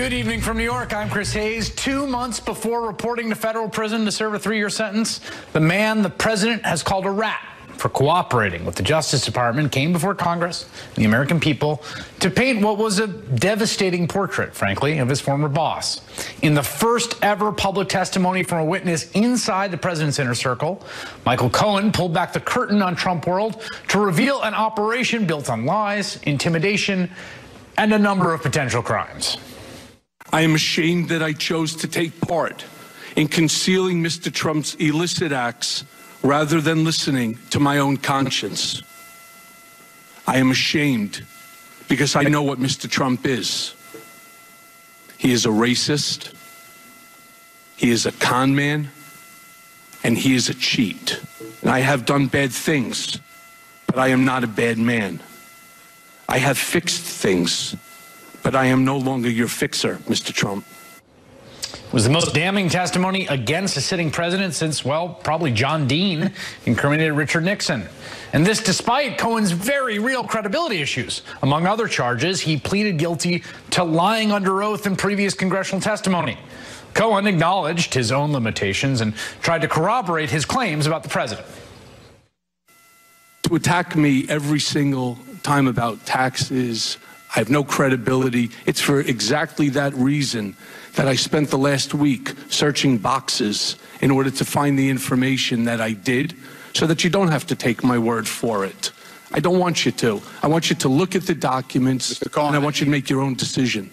Good evening from New York. I'm Chris Hayes. 2 months before reporting to federal prison to serve a 3-year sentence, the man the president has called a rat for cooperating with the Justice Department came before Congress and the American people to paint what was a devastating portrait, frankly, of his former boss. In the first ever public testimony from a witness inside the president's inner circle, Michael Cohen pulled back the curtain on Trump world to reveal an operation built on lies, intimidation, and a number of potential crimes. I am ashamed that I chose to take part in concealing Mr. Trump's illicit acts rather than listening to my own conscience. I am ashamed because I know what Mr. Trump is. He is a racist, he is a con man, and he is a cheat. And I have done bad things, but I am not a bad man. I have fixed things, but I am no longer your fixer, Mr. Trump. It was the most damning testimony against a sitting president since, well, probably John Dean incriminated Richard Nixon. And this despite Cohen's very real credibility issues. Among other charges, he pleaded guilty to lying under oath in previous congressional testimony. Cohen acknowledged his own limitations and tried to corroborate his claims about the president. To attack me every single time about taxes, I have no credibility. It's for exactly that reason that I spent the last week searching boxes in order to find the information that I did, so that you don't have to take my word for it. I don't want you to. I want you to look at the documents, and I want you to make your own decision.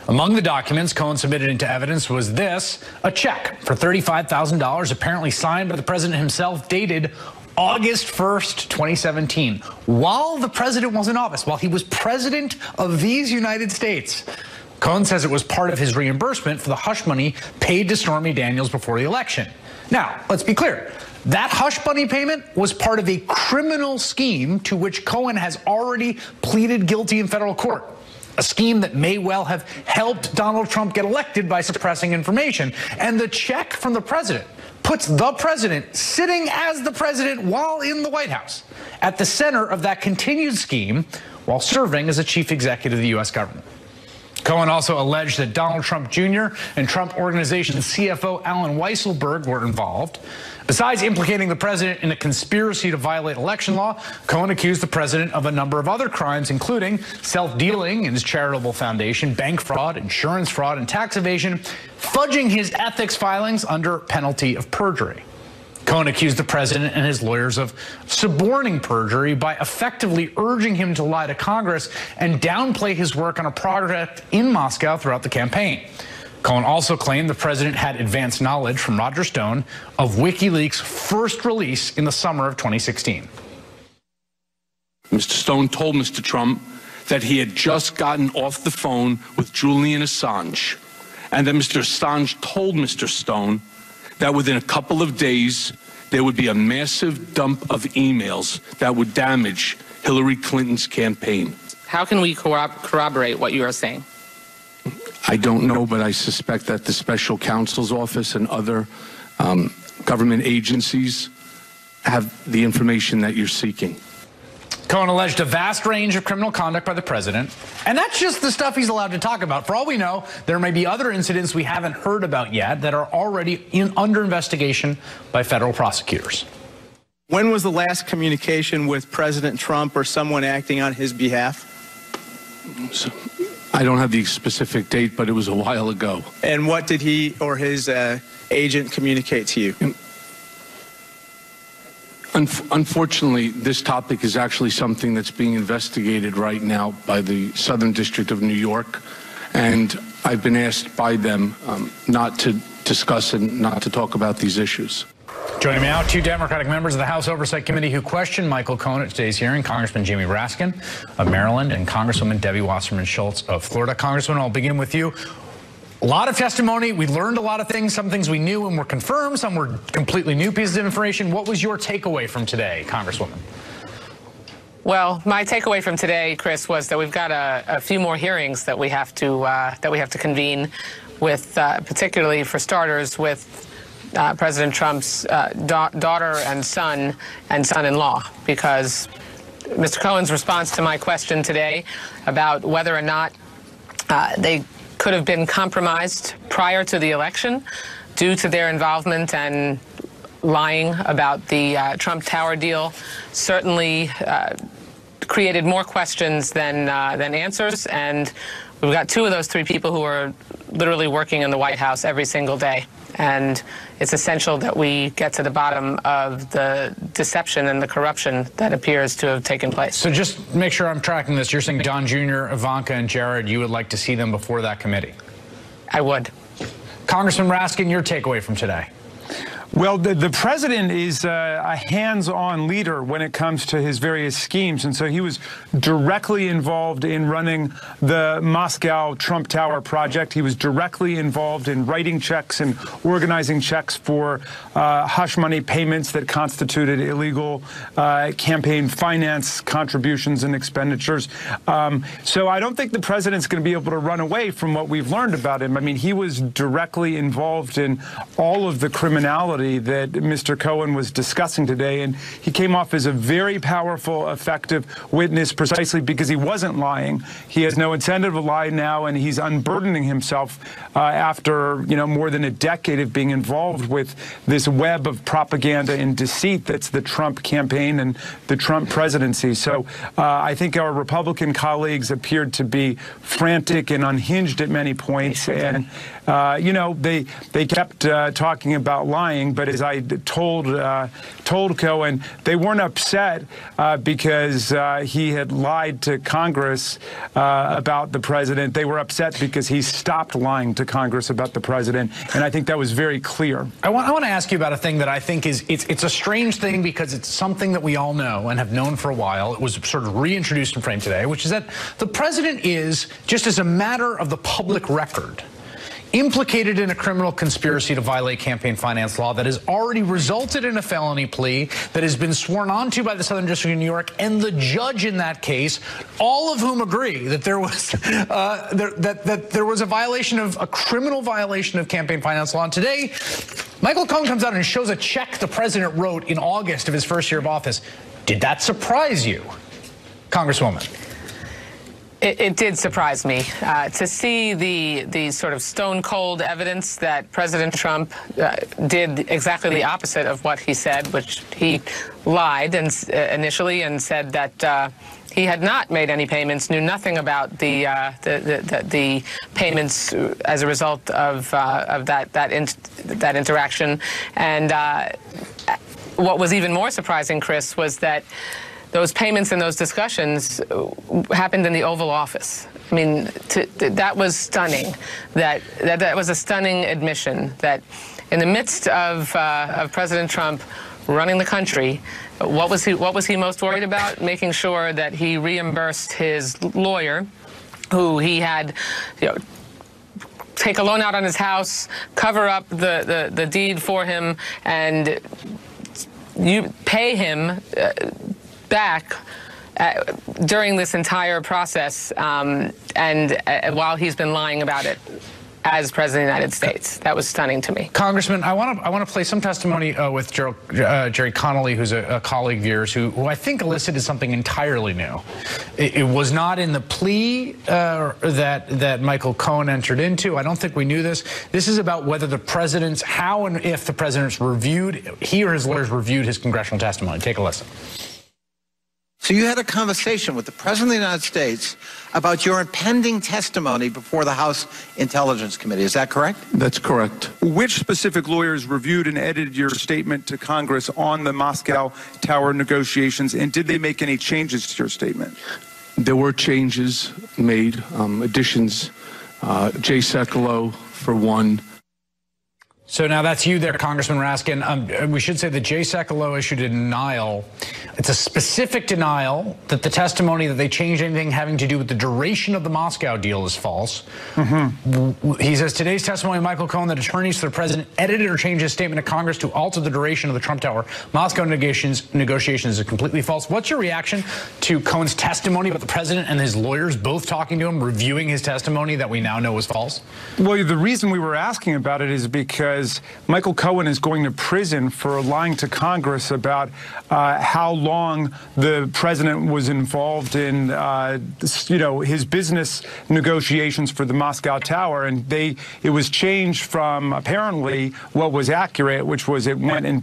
Among the documents Cohen submitted into evidence was this, a check for $35,000 apparently signed by the president himself, dated August 1st, 2017, while the president was in office, while he was president of these United States. Cohen says it was part of his reimbursement for the hush money paid to Stormy Daniels before the election. Now, let's be clear. That hush money payment was part of a criminal scheme to which Cohen has already pleaded guilty in federal court. A scheme that may well have helped Donald Trump get elected by suppressing information. And the check from the president puts the president, sitting as the president while in the White House, at the center of that continued scheme while serving as a chief executive of the U.S. government. Cohen also alleged that Donald Trump Jr. and Trump Organization CFO Alan Weisselberg were involved. Besides implicating the president in a conspiracy to violate election law, Cohen accused the president of a number of other crimes, including self-dealing in his charitable foundation, bank fraud, insurance fraud, and tax evasion, fudging his ethics filings under penalty of perjury. Cohen accused the president and his lawyers of suborning perjury by effectively urging him to lie to Congress and downplay his work on a project in Moscow throughout the campaign. Cohen also claimed the president had advanced knowledge from Roger Stone of WikiLeaks' first release in the summer of 2016. Mr. Stone told Mr. Trump that he had just gotten off the phone with Julian Assange, and that Mr. Assange told Mr. Stone that within a couple of days, there would be a massive dump of emails that would damage Hillary Clinton's campaign. How can we corroborate what you are saying? I don't know, but I suspect that the special counsel's office and other government agencies have the information that you're seeking. Cohen alleged a vast range of criminal conduct by the president, and that's just the stuff he's allowed to talk about. For all we know, there may be other incidents we haven't heard about yet that are already under investigation by federal prosecutors. When was the last communication with President Trump or someone acting on his behalf? I don't have the specific date, but it was a while ago. And what did he or his agent communicate to you? Unfortunately, this topic is actually something that's being investigated right now by the Southern District of New York, and I've been asked by them not to discuss and not to talk about these issues. Joining me now, 2 Democratic members of the House Oversight Committee who questioned Michael Cohen at today's hearing, Congressman Jamie Raskin of Maryland and Congresswoman Debbie Wasserman Schultz of Florida. Congressman, I'll begin with you. A lot of testimony. We learned a lot of things. Some things we knew and were confirmed. Some were completely new pieces of information. What was your takeaway from today, Congresswoman? Well, my takeaway from today, Chris, was that we've got a few more hearings that we have to convene with, particularly for starters, with President Trump's daughter and son-in-law, because Mr. Cohen's response to my question today about whether or not they could have been compromised prior to the election due to their involvement and lying about the Trump Tower deal certainly created more questions than answers. And we've got two of those three people who are literally working in the White House every single day. And it's essential that we get to the bottom of the deception and the corruption that appears to have taken place. So just make sure I'm tracking this. You're saying Don Jr., Ivanka, and Jared, you would like to see them before that committee? I would. Congressman Raskin, your takeaway from today? Well, the president is a hands-on leader when it comes to his various schemes. And so he was directly involved in running the Moscow Trump Tower project. He was directly involved in writing checks and organizing checks for hush money payments that constituted illegal campaign finance contributions and expenditures. So I don't think the president's going to be able to run away from what we've learned about him. I mean, he was directly involved in all of the criminality that Mr. Cohen was discussing today, and he came off as a very powerful, effective witness precisely because he wasn't lying. He has no incentive to lie now, and he's unburdening himself after more than a decade of being involved with this web of propaganda and deceit that's the Trump campaign and the Trump presidency. So I think our Republican colleagues appeared to be frantic and unhinged at many points, and they kept talking about lying. But as I told Cohen, they weren't upset because he had lied to Congress about the president. They were upset because he stopped lying to Congress about the president, and I think that was very clear. I want to ask you about a thing that I think is it's a strange thing because it's something that we all know and have known for a while. It was sort of reintroduced and framed today, which is that the president is, just as a matter of the public record, implicated in a criminal conspiracy to violate campaign finance law that has already resulted in a felony plea that has been sworn onto by the Southern District of New York and the judge in that case, all of whom agree that there was there was a criminal violation of campaign finance law. And today, Michael Cohen comes out and shows a check the president wrote in August of his first year of office. Did that surprise you, Congresswoman? It did surprise me to see the sort of stone-cold evidence that President Trump did exactly the opposite of what he said, which he lied initially and said that he had not made any payments, knew nothing about the payments as a result of that interaction. And what was even more surprising, Chris, was that those payments and those discussions happened in the Oval Office. I mean, that was stunning. That was a stunning admission that in the midst of President Trump running the country, what was he most worried about? Making sure that he reimbursed his lawyer, who he had, take a loan out on his house, cover up the deed for him, and you pay him back during this entire process, and while he's been lying about it as President of the United States. That was stunning to me. Congressman, I want to play some testimony with Jerry Connolly, who's a colleague of yours, who I think elicited something entirely new. It was not in the plea that Michael Cohen entered into. I don't think we knew this. This is about whether the president's, how and if the president's reviewed, he or his lawyers reviewed his congressional testimony. Take a listen. So you had a conversation with the President of the United States about your impending testimony before the House Intelligence Committee. Is that correct? That's correct. Which specific lawyers reviewed and edited your statement to Congress on the Moscow Tower negotiations, and did they make any changes to your statement? There were changes made, additions. Jay Sekulow, for one. So now that's you there, Congressman Raskin. We should say that Jay Sekulow issued a denial. It's a specific denial that the testimony that they changed anything having to do with the duration of the Moscow deal is false. He says today's testimony of Michael Cohen that attorneys for the president edited or changed his statement to Congress to alter the duration of the Trump Tower Moscow negotiations is completely false. What's your reaction to Cohen's testimony about the president and his lawyers both talking to him, reviewing his testimony that we now know was false? Well, the reason we were asking about it is because because Michael Cohen is going to prison for lying to Congress about how long the president was involved in, his business negotiations for the Moscow Tower. And it was changed from apparently what was accurate, which was it went in,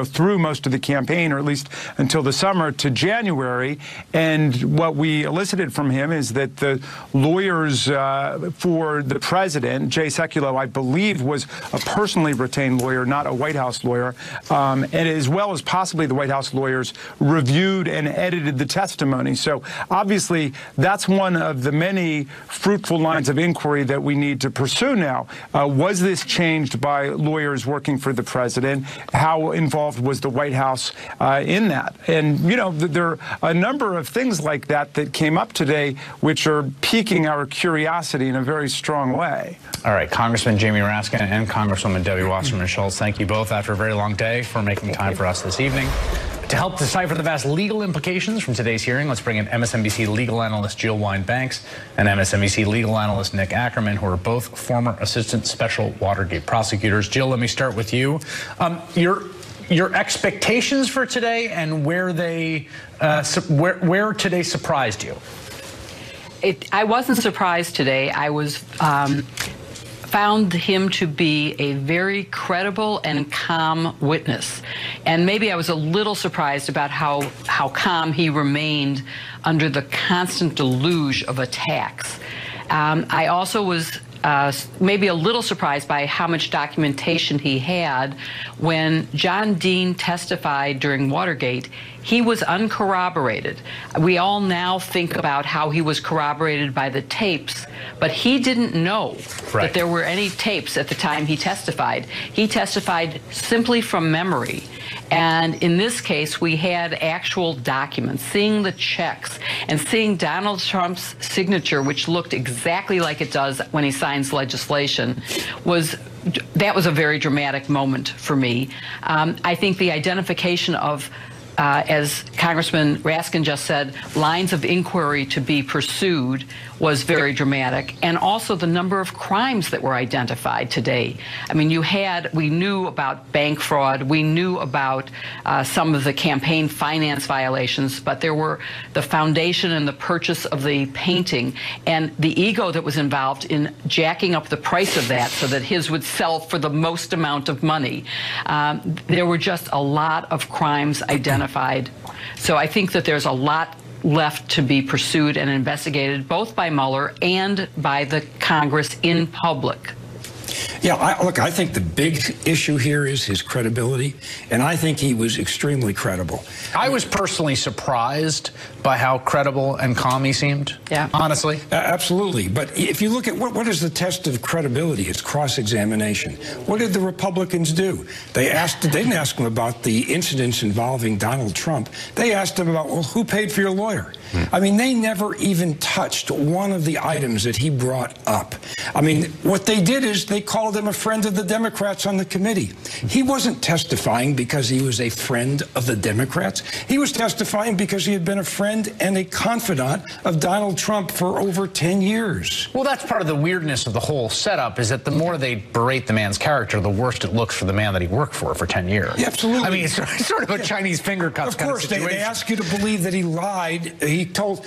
through most of the campaign, or at least until the summer, to January. And what we elicited from him is that the lawyers for the president, Jay Sekulow, I believe, was a personally retained lawyer, not a White House lawyer, and as well as possibly the White House lawyers reviewed and edited the testimony. So obviously, that's one of the many fruitful lines of inquiry that we need to pursue now. Was this changed by lawyers working for the president? How involved was the White House in that? And, there are a number of things like that that came up today, which are piquing our curiosity in a very strong way. All right, Congressman Jamie Raskin and Congresswoman Debbie Wasserman Schultz, thank you both after a very long day for making time for us this evening. To help decipher the vast legal implications from today's hearing, let's bring in MSNBC legal analyst Jill Wine-Banks and MSNBC legal analyst Nick Ackerman, who are both former assistant special Watergate prosecutors. Jill, let me start with you. Your expectations for today and where today surprised you? I wasn't surprised today. I found him to be a very credible and calm witness. And maybe I was a little surprised about how calm he remained under the constant deluge of attacks. I also was maybe a little surprised by how much documentation he had. When John Dean testified during Watergate, he was uncorroborated. We all now think about how he was corroborated by the tapes, but he didn't know that there were any tapes at the time he testified. He testified simply from memory. And in this case, we had actual documents, seeing the checks and seeing Donald Trump's signature, which looked exactly like it does when he signs legislation, that was a very dramatic moment for me. I think the identification of, as Congressman Raskin just said, lines of inquiry to be pursued was very dramatic, and also the number of crimes that were identified today. I mean, we knew about bank fraud, we knew about some of the campaign finance violations, but there were the foundation and the purchase of the painting and the ego that was involved in jacking up the price of that so that his would sell for the most amount of money. There were just a lot of crimes identified. So I think that there's a lot left to be pursued and investigated, both by Mueller and by the Congress in public. Yeah, look, I think the big issue here is his credibility, and I think he was extremely credible. I was personally surprised by how credible and calm he seemed, honestly. Absolutely. But if you look at what is the test of credibility, it's cross-examination. What did the Republicans do? They didn't ask him about the incidents involving Donald Trump. They asked him about, well, who paid for your lawyer? I mean, they never even touched one of the items that he brought up. I mean, what they did is they called him a friend of the Democrats on the committee. He wasn't testifying because he was a friend of the Democrats. He was testifying because he had been a friend and a confidant of Donald Trump for over 10 years. Well, that's part of the weirdness of the whole setup, is that the more they berate the man's character, the worse it looks for the man that he worked for 10 years. Yeah, absolutely. I mean, it's sort of a Chinese finger cuts kind of situation. Of course, they ask you to believe that he lied. He told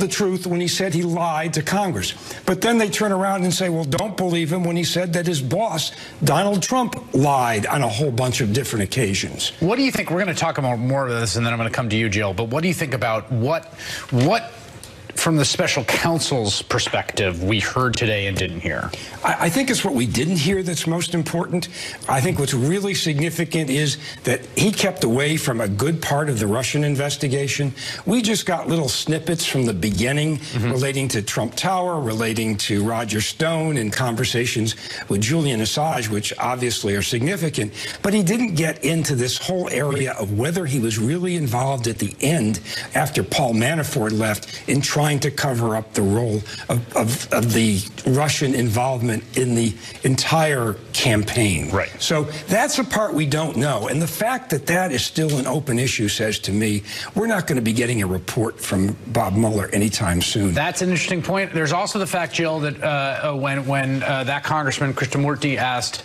the truth when he said he lied to Congress. But then they turn around and say, well, don't believe him when he said that his boss, Donald Trump, lied on a whole bunch of different occasions. What do you think? We're going to talk about more of this, and then I'm going to come to you, Jill. But what do you think about what from the special counsel's perspective we heard today and didn't hear? I think it's what we didn't hear that's most important. I think what's really significant is that he kept away from a good part of the Russian investigation. We just got little snippets from the beginning relating to Trump Tower, relating to Roger Stone, and conversations with Julian Assange, which obviously are significant. But he didn't get into this whole area of whether he was really involved at the end, after Paul Manafort left, in trying to cover up the role of the Russian involvement in the entire campaign. Right. So that's a part we don't know. And the fact that that is still an open issue says to me, we're not going to be getting a report from Bob Mueller anytime soon. That's an interesting point. There's also the fact, Jill, that when that Congressman Krishnamurti asked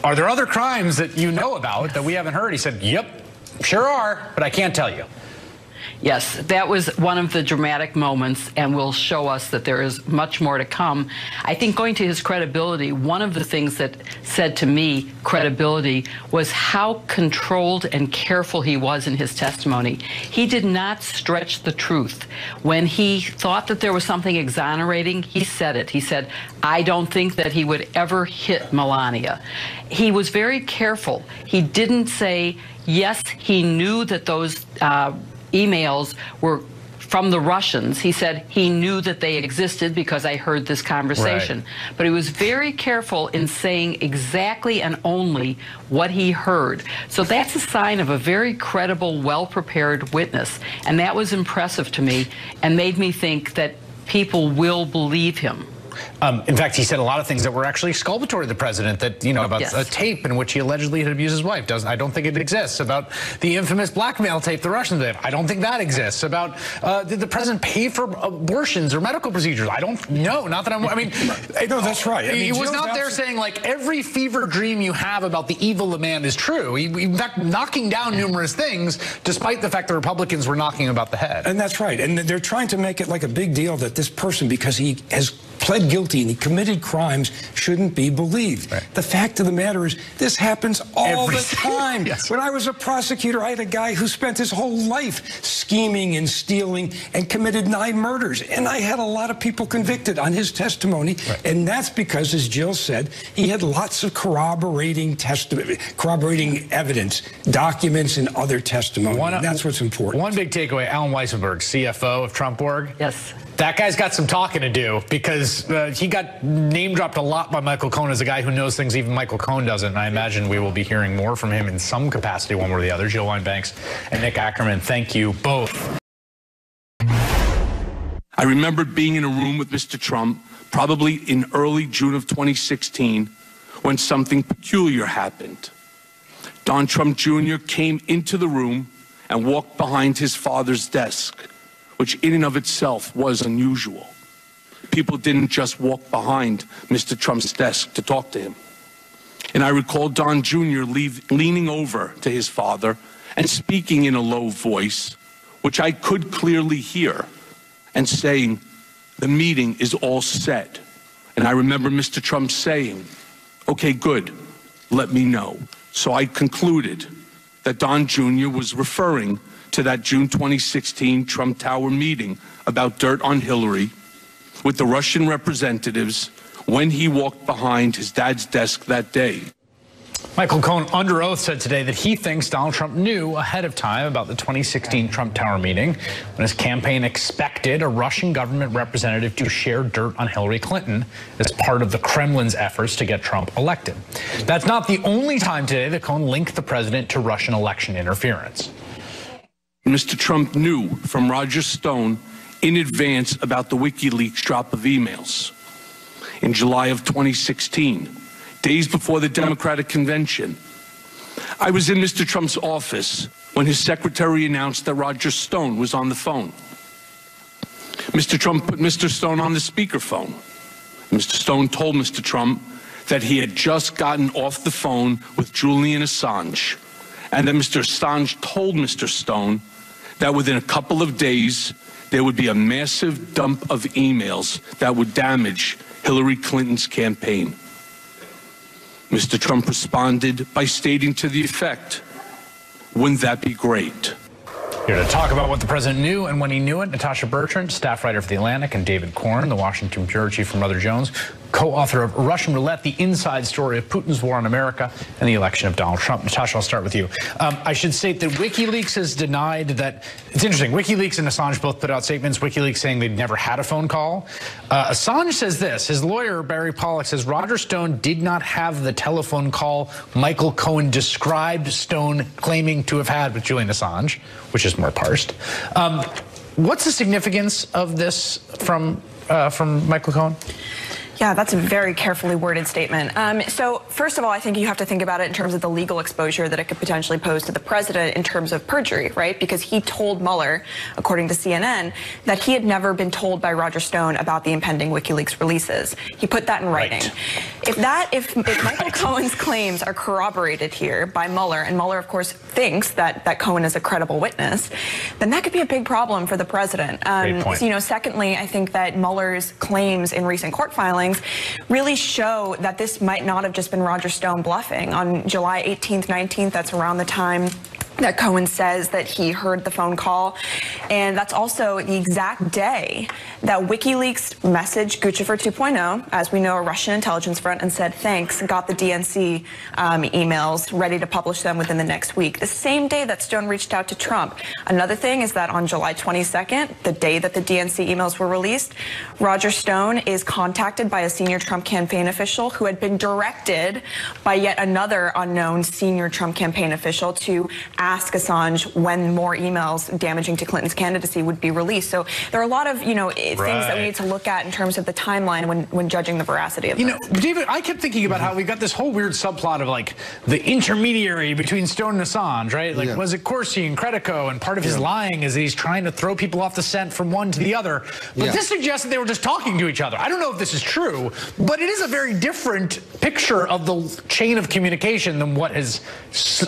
are there other crimes that you know about that we haven't heard? He said, yep, sure are, but I can't tell you. Yes, that was one of the dramatic moments and will show us that there is much more to come. I think going to his credibility, one of the things that said to me credibility was how controlled and careful he was in his testimony. He did not stretch the truth. When he thought that there was something exonerating, he said it. He said, I don't think that he would ever hit Melania. He was very careful. He didn't say, yes, he knew that those emails were from the Russians. He said he knew that they existed because I heard this conversation. Right. But he was very careful in saying exactly and only what he heard. So that's a sign of a very credible, well-prepared witness. And that was impressive to me and made me think that people will believe him. In fact, he said a lot of things that were actually exculpatory to the president, that, you know, about a tape in which he allegedly had abused his wife. I don't think it exists. About the infamous blackmail tape the Russians did. I don't think that exists. About did the president pay for abortions or medical procedures? I don't know. Not that I mean, no, that's right. I mean, he was not there saying, like, every fever dream you have about the evil of man is true. He, in fact, knocking down numerous things, despite the fact the Republicans were knocking him about the head. And that's right. And they're trying to make it like a big deal that this person, because he has pled guilty and he committed crimes, shouldn't be believed. Right. The fact of the matter is, this happens all the time. Yes. When I was a prosecutor, I had a guy who spent his whole life scheming and stealing and committed 9 murders. And I had a lot of people convicted on his testimony. Right. And that's because, as Jill said, he had lots of corroborating evidence, documents, and other testimony. That's what's important. One big takeaway, Alan Weissenberg, CFO of Trump Org. Yes. That guy's got some talking to do, because he got name-dropped a lot by Michael Cohen as a guy who knows things even Michael Cohen doesn't. And I imagine we will be hearing more from him in some capacity, one way or the other. Jill Wine-Banks and Nick Ackerman, thank you both. I remembered being in a room with Mr. Trump, probably in early June of 2016, when something peculiar happened. Don Trump Jr. came into the room and walked behind his father's desk, which in and of itself was unusual. People didn't just walk behind Mr. Trump's desk to talk to him. And I recall Don Jr. leaning over to his father and speaking in a low voice, which I could clearly hear, and saying, the meeting is all set. And I remember Mr. Trump saying, okay, good, let me know. So I concluded that Don Jr. was referring to that June 2016 Trump Tower meeting about dirt on Hillary with the Russian representatives when he walked behind his dad's desk that day. Michael Cohen, under oath, said today that he thinks Donald Trump knew ahead of time about the 2016 Trump Tower meeting, when his campaign expected a Russian government representative to share dirt on Hillary Clinton as part of the Kremlin's efforts to get Trump elected. That's not the only time today that Cohen linked the president to Russian election interference. Mr. Trump knew from Roger Stone in advance about the WikiLeaks drop of emails. In July of 2016, days before the Democratic convention, I was in Mr. Trump's office when his secretary announced that Roger Stone was on the phone. Mr. Trump put Mr. Stone on the speakerphone. Mr. Stone told Mr. Trump that he had just gotten off the phone with Julian Assange, and that Mr. Assange told Mr. Stone that within a couple of days, there would be a massive dump of emails that would damage Hillary Clinton's campaign. Mr. Trump responded by stating to the effect, wouldn't that be great? Here to talk about what the president knew and when he knew it, Natasha Bertrand, staff writer for The Atlantic, and David Corn, the Washington bureau chief from Mother Jones, co-author of Russian Roulette, the inside story of Putin's war on America and the election of Donald Trump. Natasha, I'll start with you. I should state that WikiLeaks has denied that. It's interesting. WikiLeaks and Assange both put out statements. WikiLeaks saying they'd never had a phone call. Assange says this. His lawyer, Barry Pollack, says Roger Stone did not have the telephone call Michael Cohen described Stone claiming to have had with Julian Assange, which is more parsed. What's the significance of this from Michael Cohen? Yeah, that's a very carefully worded statement. So first of all, I think you have to think about it in terms of the legal exposure that it could potentially pose to the president in terms of perjury, right? Because he told Mueller, according to CNN, that he had never been told by Roger Stone about the impending WikiLeaks releases. He put that in writing. Right. If Michael Cohen's claims are corroborated here by Mueller, and Mueller, of course, thinks that Cohen is a credible witness, then that could be a big problem for the president. Great point. So, secondly, I think that Mueller's claims in recent court filings really show that this might not have just been Roger Stone bluffing. On July 18th, 19th, that's around the time that Cohen says that he heard the phone call. And that's also the exact day that WikiLeaks messaged Guccifer 2.0, as we know, a Russian intelligence front, and said, thanks, got the DNC emails, ready to publish them within the next week. The same day that Stone reached out to Trump. Another thing is that on July 22nd, the day that the DNC emails were released, Roger Stone is contacted by a senior Trump campaign official who had been directed by yet another unknown senior Trump campaign official to ask Assange when more emails damaging to Clinton's candidacy would be released. So there are a lot of, things that we need to look at in terms of the timeline when judging the veracity of this. David, I kept thinking about how we got this whole weird subplot of like the intermediary between Stone and Assange, right? Like, was it Corsi and Credico? And part of his lying is that he's trying to throw people off the scent from one to the other. But this suggests that they were just talking to each other. I don't know if this is true, but it is a very different picture of the chain of communication than what has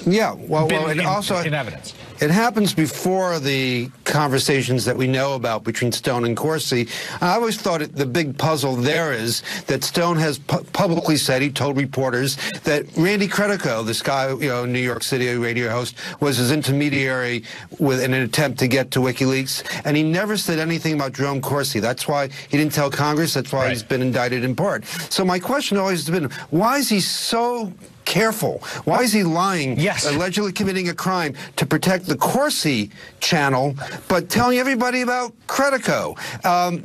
been in evidence. It happens before the conversations that we know about between Stone and Corsi. I always thought the big puzzle there is that Stone has publicly said, he told reporters, that Randy Credico, this guy, New York City radio host, was his intermediary with in an attempt to get to WikiLeaks, and he never said anything about Jerome Corsi. That's why he didn't tell Congress. That's why he's been indicted in part. So my question always has been, why is he so careful? Why is he lying, allegedly committing a crime to protect the Corsi channel, but telling everybody about Credico?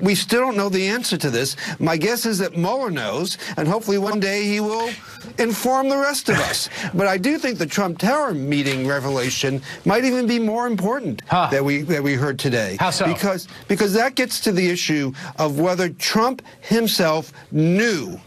We still don't know the answer to this. My guess is that Mueller knows, and hopefully one day he will inform the rest of us. But I do think the Trump Tower meeting revelation might even be more important that we heard today. How so? Because that gets to the issue of whether Trump himself knew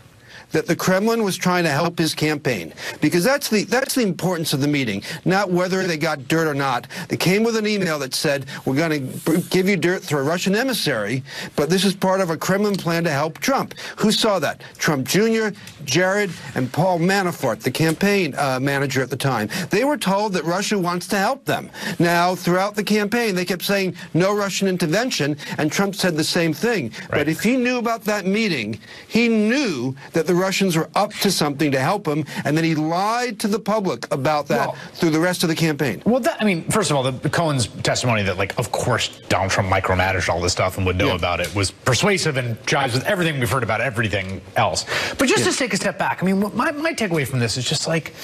that the Kremlin was trying to help his campaign, because that's the importance of the meeting, not whether they got dirt or not. They came with an email that said, we're going to give you dirt through a Russian emissary, but this is part of a Kremlin plan to help Trump. Who saw that? Trump Jr., Jared, and Paul Manafort, the campaign manager at the time. They were told that Russia wants to help them. Now, throughout the campaign, they kept saying no Russian intervention, and Trump said the same thing. But if he knew about that meeting, he knew that the Russians were up to something to help him, and then he lied to the public about that through the rest of the campaign. Well, first of all, the Cohen's testimony that, of course, Donald Trump micromanaged all this stuff and would know about it was persuasive and jives with everything we've heard about everything else. But just to take a step back, my takeaway from this is just like,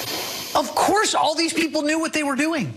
of course, all these people knew what they were doing.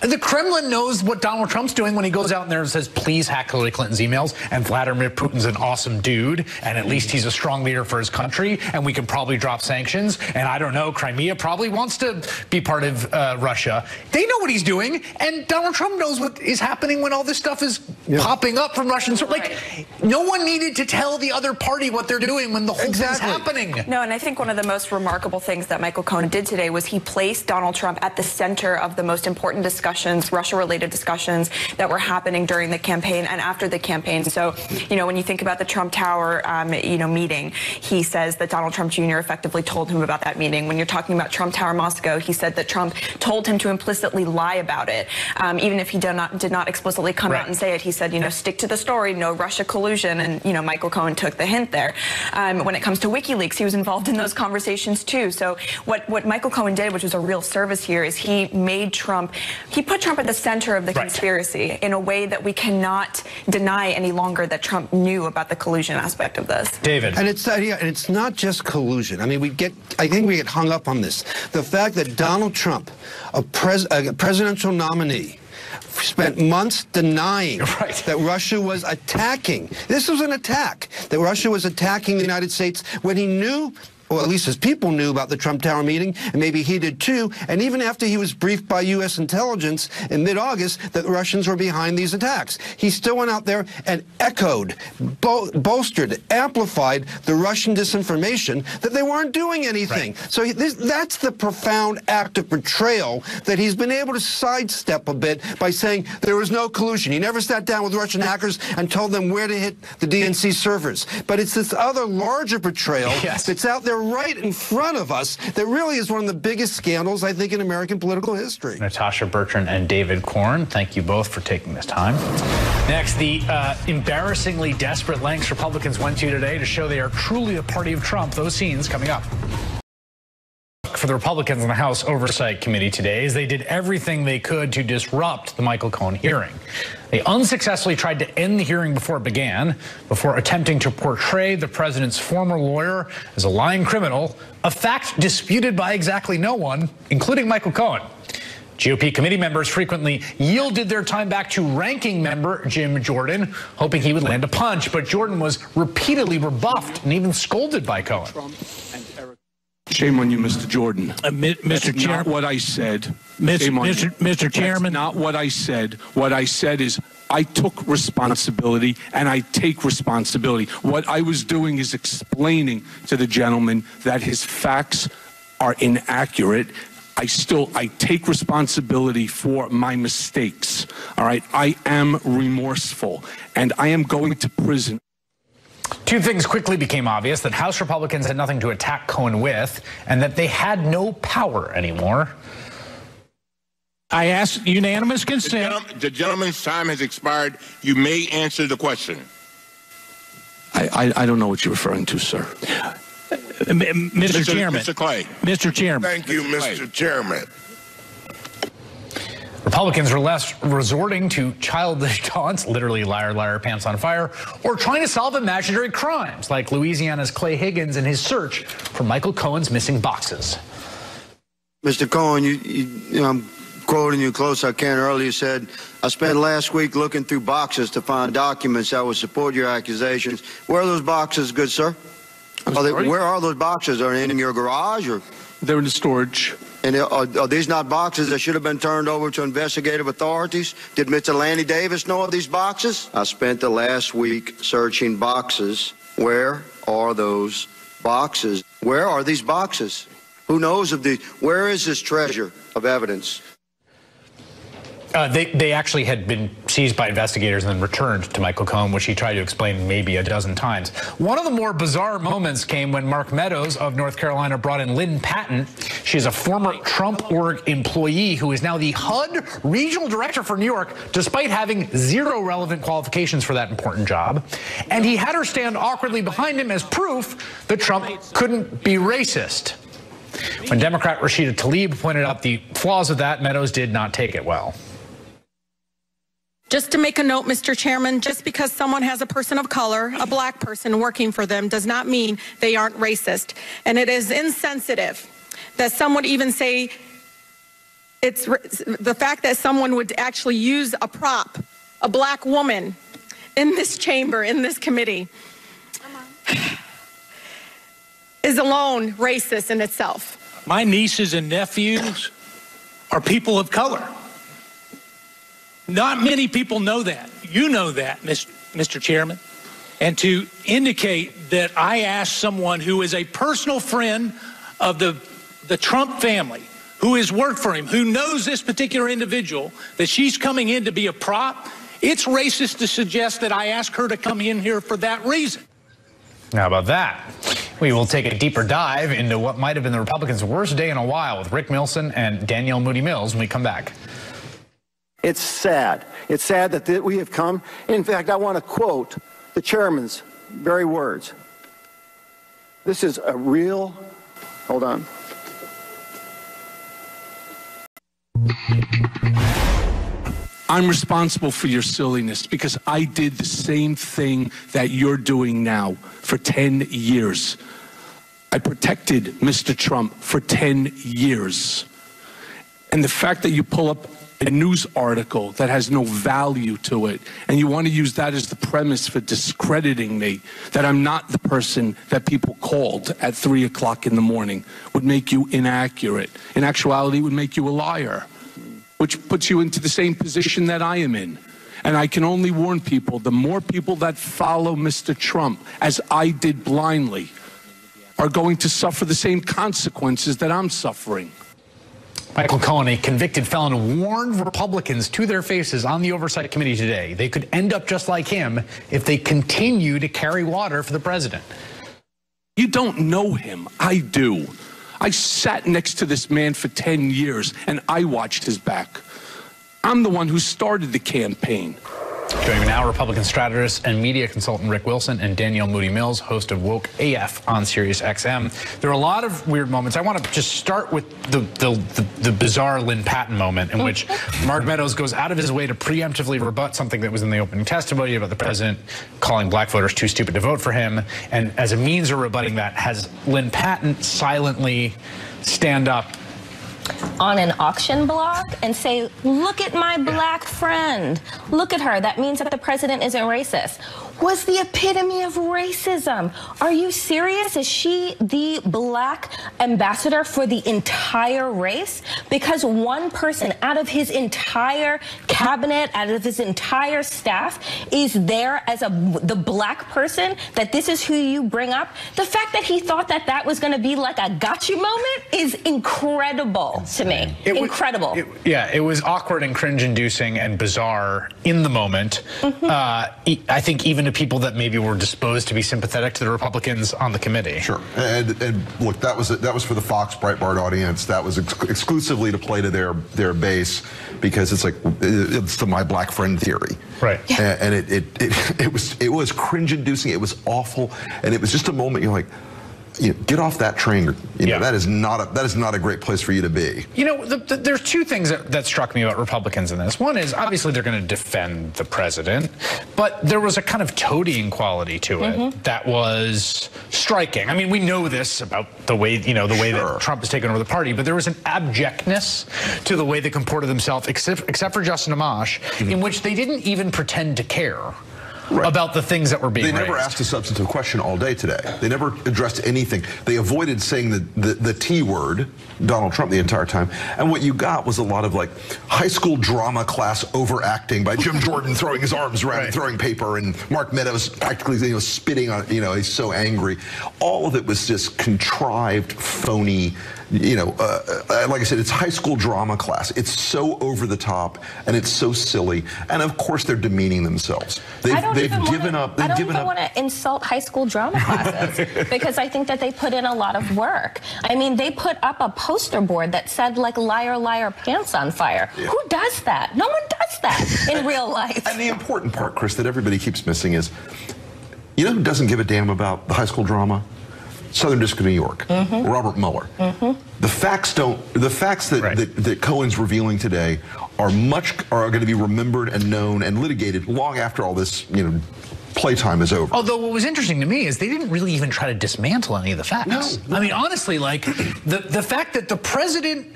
The Kremlin knows what Donald Trump's doing when he goes out there and says, please hack Hillary Clinton's emails, and Vladimir Putin's an awesome dude, and at least he's a strong leader for his country, and we can probably drop sanctions, and I don't know, Crimea probably wants to be part of Russia. They know what he's doing, and Donald Trump knows what is happening when all this stuff is popping up from Russians. Like, no one needed to tell the other party what they're doing when the whole thing's happening. No, and I think one of the most remarkable things that Michael Cohen did today was he placed Donald Trump at the center of the most important discussions, Russia-related discussions that were happening during the campaign and after the campaign. So, when you think about the Trump Tower, meeting, he says that Donald Trump Jr. effectively told him about that meeting. When you're talking about Trump Tower Moscow, he said that Trump told him to implicitly lie about it. Even if he did not explicitly come out and say it, he said, stick to the story, no Russia collusion. And, Michael Cohen took the hint there. When it comes to WikiLeaks, he was involved in those conversations too. So what Michael Cohen did, which was a real service here, is he put Trump at the center of the conspiracy in a way that we cannot deny any longer that Trump knew about the collusion aspect of this. David. And it's not just collusion. I think we get hung up on this. The fact that Donald Trump, a presidential nominee, spent months denying that Russia was attacking. This was an attack, that Russia was attacking the United States when he knew well, at least his people knew about the Trump Tower meeting, and maybe he did too, and even after he was briefed by U.S. intelligence in mid-August that the Russians were behind these attacks, he still went out there and echoed, bolstered, amplified the Russian disinformation that they weren't doing anything. Right. So that's the profound act of betrayal that he's been able to sidestep a bit by saying there was no collusion. He never sat down with Russian hackers and told them where to hit the DNC servers. But it's this other larger betrayal that's out there right in front of us that really is one of the biggest scandals, I think, in American political history. Natasha Bertrand and David Corn, thank you both for taking this time. Next, the embarrassingly desperate lengths Republicans went to today to show they are truly a party of Trump. Those scenes coming up. For the Republicans in the House Oversight Committee today is they did everything they could to disrupt the Michael Cohen hearing. They unsuccessfully tried to end the hearing before it began, before attempting to portray the president's former lawyer as a lying criminal, a fact disputed by exactly no one, including Michael Cohen. GOP committee members frequently yielded their time back to ranking member Jim Jordan, hoping he would land a punch, but Jordan was repeatedly rebuffed and even scolded by Cohen. Shame on you, Mr. Jordan. Mr. Chairman. Not what I said. Mr. Chairman. That's not what I said. What I said is I took responsibility and I take responsibility. What I was doing is explaining to the gentleman that his facts are inaccurate. I take responsibility for my mistakes. All right. I am remorseful and I am going to prison. Two things quickly became obvious: that House Republicans had nothing to attack Cohen with, and that they had no power anymore. I ask unanimous consent. The gentleman's time has expired. You may answer the question. I don't know what you're referring to, sir. Mr. Chairman. Mr. Clay. Mr. Chairman. Thank you, Mr. Chairman. Republicans were less resorting to childish taunts, literally liar, liar, pants on fire, or trying to solve imaginary crimes like Louisiana's Clay Higgins and his search for Michael Cohen's missing boxes. Mr. Cohen, I'm quoting you close I can. Earlier said, I spent last week looking through boxes to find documents that would support your accusations. Where are those boxes, good sir? Where are those boxes? Are they in your garage? Or? They're in the storage. And are these not boxes that should have been turned over to investigative authorities? Did Mr. Lanny Davis know of these boxes? I spent the last week searching boxes. Where are those boxes? Where are these boxes? Who knows of these? Where is this treasure of evidence? They actually had been seized by investigators and then returned to Michael Cohen, which he tried to explain maybe a dozen times. One of the more bizarre moments came when Mark Meadows of North Carolina brought in Lynn Patton. She's a former Trump org employee who is now the HUD regional director for New York, despite having zero relevant qualifications for that important job. And he had her stand awkwardly behind him as proof that Trump couldn't be racist. When Democrat Rashida Tlaib pointed out the flaws of that, Meadows did not take it well. Just to make a note, Mr. Chairman, just because someone has a person of color, a black person working for them, does not mean they aren't racist. And it is insensitive that some would even say it's the fact that someone would actually use a prop, a black woman, in this chamber, in this committee, is alone racist in itself. My nieces and nephews are people of color. Not many people know that. You know that, Mr. Chairman. And to indicate that I asked someone who is a personal friend of the Trump family, who has worked for him, who knows this particular individual, that she's coming in to be a prop, it's racist to suggest that I asked her to come in here for that reason. How about that? We will take a deeper dive into what might have been the Republicans' worst day in a while with Rick Milson and Danielle Moody Mills when we come back. It's sad. It's sad that we have come. In fact, I want to quote the chairman's very words. This is a real, hold on. I'm responsible for your silliness because I did the same thing that you're doing now for 10 years. I protected Mr. Trump for 10 years. And the fact that you pull up a news article that has no value to it, and you want to use that as the premise for discrediting me, that I'm not the person that people called at 3 o'clock in the morning, would make you inaccurate. In actuality, it would make you a liar, which puts you into the same position that I am in. And I can only warn people, the more people that follow Mr. Trump, as I did blindly, are going to suffer the same consequences that I'm suffering. Michael Cohen, a convicted felon, warned Republicans to their faces on the Oversight Committee today they could end up just like him if they continue to carry water for the president. You don't know him. I do. I sat next to this man for 10 years, and I watched his back. I'm the one who started the campaign. Joining me now, Republican strategist and media consultant Rick Wilson and Danielle Moody Mills, host of Woke AF on Sirius XM. There are a lot of weird moments. I want to just start with the bizarre Lynn Patton moment in which Mark Meadows goes out of his way to preemptively rebut something that was in the opening testimony about the president calling black voters too stupid to vote for him. And as a means of rebutting that, has Lynn Patton silently stand up on an auction block and say, look at my black friend. Look at her. That means that the president isn't racist. Was the epitome of racism. Are you serious? Is she the black ambassador for the entire race? Because one person out of his entire cabinet, out of his entire staff, is there as the black person, that this is who you bring up. The fact that he thought that that was going to be like a gotcha moment is incredible to me. Incredible. It was awkward and cringe-inducing and bizarre in the moment. I think even to people that maybe were disposed to be sympathetic to the Republicans on the committee. Sure. And look, that was for the Fox Breitbart audience. That was exclusively to play to their base, because it's like it's the my black friend theory. Right. Yeah. And it was cringe-inducing. It was awful, and it was just a moment you're like, get off that train. That is not a great place for you to be. There's two things that struck me about Republicans in this. One is obviously they're going to defend the president, but there was a kind of toadying quality to it that was striking. I mean, we know this about the way that Trump has taken over the party, but there was an abjectness to the way they comported themselves, except for Justin Amash, in which they didn't even pretend to care. Right. About the things that were being raised. They never asked a substantive question all day today. They never addressed anything. They avoided saying the T word, Donald Trump, the entire time. And what you got was a lot of like high school drama class overacting by Jim Jordan throwing his arms around and throwing paper, and Mark Meadows practically spitting on, he's so angry. All of it was just contrived, phony. Like I said, it's high school drama class. It's so over the top and it's so silly. And of course, they're demeaning themselves. They've given up. I don't even want to insult high school drama classes because I think that they put in a lot of work. I mean, they put up a poster board that said like "liar, liar, pants on fire." Yeah. Who does that? No one does that in real life. And the important part, Chris, that everybody keeps missing is, who doesn't give a damn about the high school drama? Southern District of New York, Robert Mueller. The facts that Cohen's revealing today are going to be remembered and known and litigated long after all this, playtime is over. Although what was interesting to me is they didn't really even try to dismantle any of the facts. No. I mean, honestly, like the fact that the president.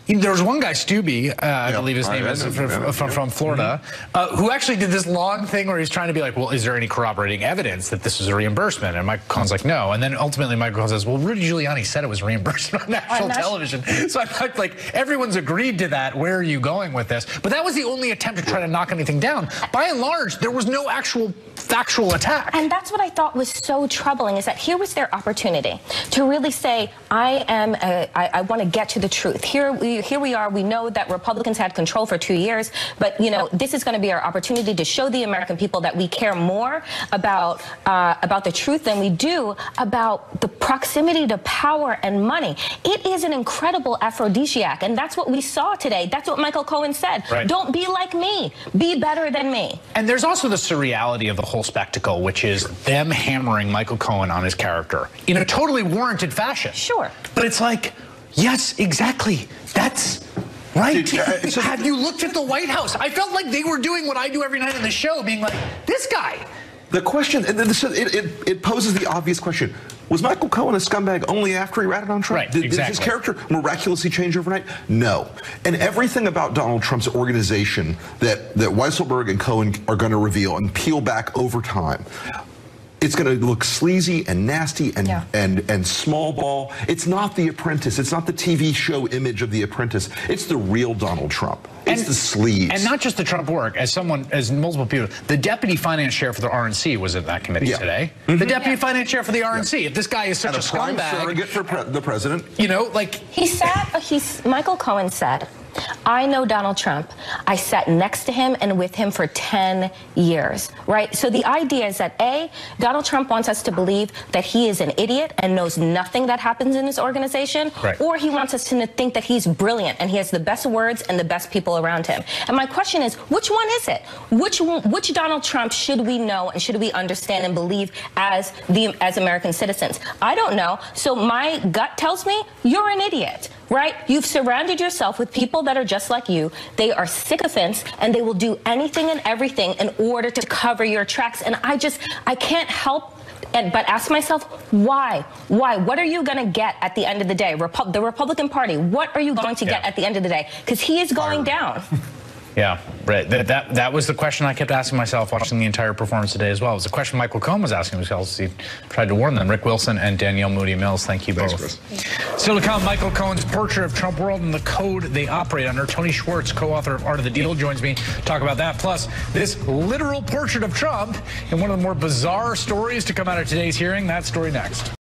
There was one guy, Stubbe, I believe his name is, from Florida, who actually did this long thing where he's trying to be like, well, is there any corroborating evidence that this was a reimbursement? And Michael Cohen's like, no. And then ultimately Michael Cohen says, well, Rudy Giuliani said it was reimbursement on national television. So I'm like, everyone's agreed to that. Where are you going with this? But that was the only attempt to try to knock anything down. By and large, there was no actual factual attack. And that's what I thought was so troubling, is that here was their opportunity to really say, I want to get to the truth. Here we are. We know that Republicans had control for 2 years, but this is going to be our opportunity to show the American people that we care more about the truth than we do about the proximity to power and money. It is an incredible aphrodisiac, and that's what we saw today. That's what Michael Cohen said. Right. Don't be like me. Be better than me. And there's also the surreality of the whole spectacle, which is them hammering Michael Cohen on his character in a totally warranted fashion. Sure. But it's like, yes, exactly. That's right. Have you looked at the White House? I felt like they were doing what I do every night on the show, being like, this guy. The question, it poses the obvious question. Was Michael Cohen a scumbag only after he ratted on Trump? Right, Did exactly. his character miraculously change overnight? No. And everything about Donald Trump's organization that Weisselberg and Cohen are going to reveal and peel back over time, it's going to look sleazy and nasty and small ball. It's not The Apprentice. It's not the TV show image of The Apprentice. It's the real Donald Trump. It's the sleeves. And not just the Trump work. As multiple people, the deputy finance chair for the RNC was at that committee today. The deputy finance chair for the RNC. If this guy is such a scumbag, surrogate for the president. You know, like Michael Cohen said, I know Donald Trump. I sat next to him and with him for 10 years, right? So the idea is that, A, Donald Trump wants us to believe that he is an idiot and knows nothing that happens in his organization, or he wants us to think that he's brilliant and he has the best words and the best people around him. And my question is, which one is it? Which Donald Trump should we know and should we understand and believe as American citizens? I don't know. So my gut tells me you're an idiot. Right? You've surrounded yourself with people that are just like you. They are sycophants, and they will do anything and everything in order to cover your tracks. And I can't help but ask myself, why? Why? What are you going to get at the end of the day? The Republican Party, what are you going to get at the end of the day? Because he is going down. Yeah, right. That was the question I kept asking myself watching the entire performance today as well. It was the question Michael Cohen was asking himself as he tried to warn them. Rick Wilson and Danielle Moody Mills, thank you both. Still to come, Michael Cohen's portrait of Trump world and the code they operate under. Tony Schwartz, co-author of Art of the Deal, joins me to talk about that. Plus, this literal portrait of Trump and one of the more bizarre stories to come out of today's hearing. That story next.